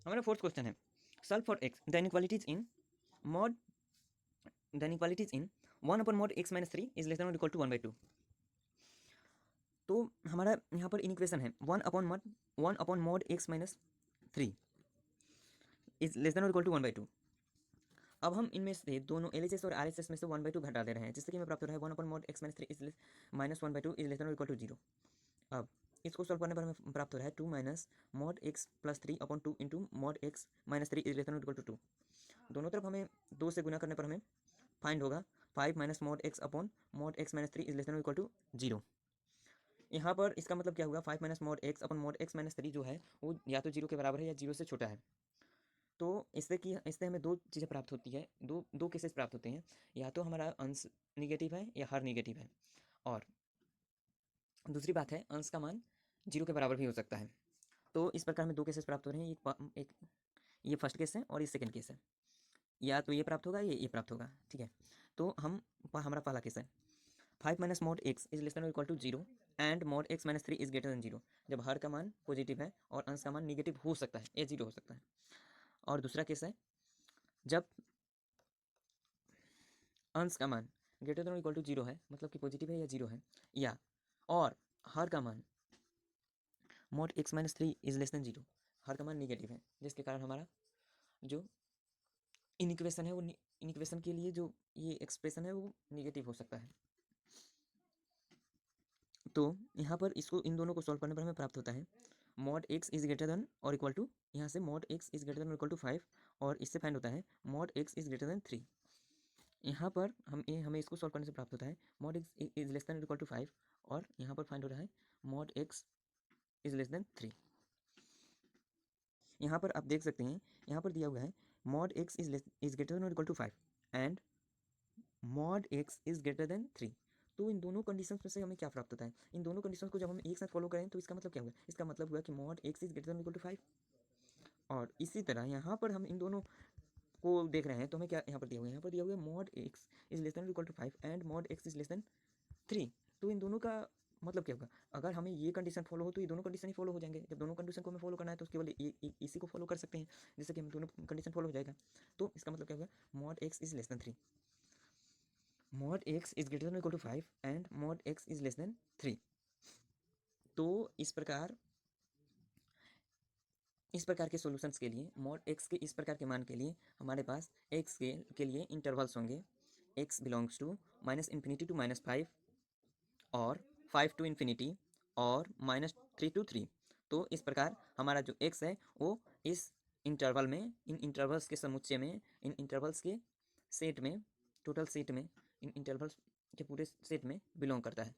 हमारा fourth question है solve for x the inequalities in mod the inequalities in 1/mod x - 3 is less than और equal to 1/2। तो हमारा यहाँ पर इनइक्वेशन है 1/mod x - 3 is less than और इक्वल टू 1/2। अब हम इनमें से दोनों LHS और RHS में से 1/2 घटा दे रहे हैं, जिससे कि हमें प्राप्त हो रहा है 1/mod x - 3 is minus 1/2 is less than और इक्वल टू 0। अब इसको सॉल्व करने पर हमें प्राप्त हो रहा है 2 - mod x + 3/2 into mod x - 3 is less than और इक्वल टू 2। दोनों तरफ हमें 2 से गुना करने पर हमें फाइंड होगा 5 - mod x upon mod x - 3 is less than और इक्वल टू 0। यहाँ पर इसका मतलब क्या होगा 5 - mod x upon mod x - 3 जो है वो या तो 0 के बराबर है या 0 से छोटा है। तो इससे हमें दो चीज़ें प्राप्त होती है, दो केसेस प्राप्त होते हैं, या तो हमारा अंश निगेटिव है या हर निगेटिव है, और दूसरी बात है अंश का मान 0 के बराबर भी हो सकता है। तो इस प्रकार हमें दो केसेस प्राप्त हो रहे हैं, एक ये फर्स्ट केस है और ये सेकंड केस है, या तो ये प्राप्त होगा ये प्राप्त होगा। ठीक है, तो हमारा पहला केस है 5 - mod x is less than और equal to 0 and mod x - 3 is greater than 0, जब हर का मान पॉजिटिव है और अंश का मान निगेटिव हो सकता है या 0 हो सकता है। और दूसरा केस है जब अंश का मान ग्रेटर देन और इक्वल टू 0 है, मतलब कि पॉजिटिव है या 0 है, या और हर का मान mod x - 3 is less then 0, हर का मान निगेटिव है, जिसके कारण हमारा जो इनइक्वेशन है वो इनइक्वेशन के लिए जो ये एक्सप्रेशन है वो निगेटिव हो सकता है। तो यहाँ पर इसको इन दोनों को सॉल्व करने पर हमें प्राप्त होता है mod x is greater than और इक्वल टू, यहाँ से mod x is greater than और इक्वल टू 5, और इससे फाइंड होता है mod x is greater than 3। यहाँ पर हमें इसको सॉल्व करने से प्राप्त होता है mod x is less than और इक्वल टू 5, और यहाँ पर फाइंड हो रहा है mod x is less than 3। यहाँ पर आप देख सकते हैं, यहाँ पर दिया हुआ है mod x is greater than और equal to 5 and mod x is greater than 3। तो इन दोनों कंडीशंस में से हमें क्या प्राप्त होता है, इन दोनों कंडीशंस को जब हम एक साथ फॉलो करें तो इसका मतलब क्या हुआ, इसका मतलब हुआ कि mod x is greater than equal to 5। और इसी तरह यहाँ पर हम इन दोनों को देख रहे हैं तो हमें क्या यहाँ पर दिया हुआ है, यहाँ पर दिया हुआ है mod x is less than equal to 5 and mod x is less than 3। तो इन दोनों का मतलब क्या होगा, अगर हमें ये कंडीशन फॉलो हो तो ये दोनों कंडीशन ही फॉलो हो जाएंगे। जब दोनों कंडीशन को हमें फॉलो करना है तो केवल इसी को फॉलो कर सकते हैं, जिससे कि हम दोनों कंडीशन फॉलो हो जाएगा। तो इसका मतलब क्या होगा mod x is less than 3, mod x is greater than equal to 5 and mod x is less than 3। तो इस प्रकार के सॉल्यूशंस के लिए mod x के इस प्रकार के मान के लिए हमारे पास x के लिए इंटरवल्स होंगे x बिलोंग्स टू -∞ to -5 और 5 to ∞ और -3 to 3। तो इस प्रकार हमारा जो x है वो इस इंटरवल में, इन इंटरवल्स के समुच्चय में, इन इंटरवल्स के सेट में, टोटल सेट में, इन इंटरवल्स के पूरे सेट में बिलोंग करता है।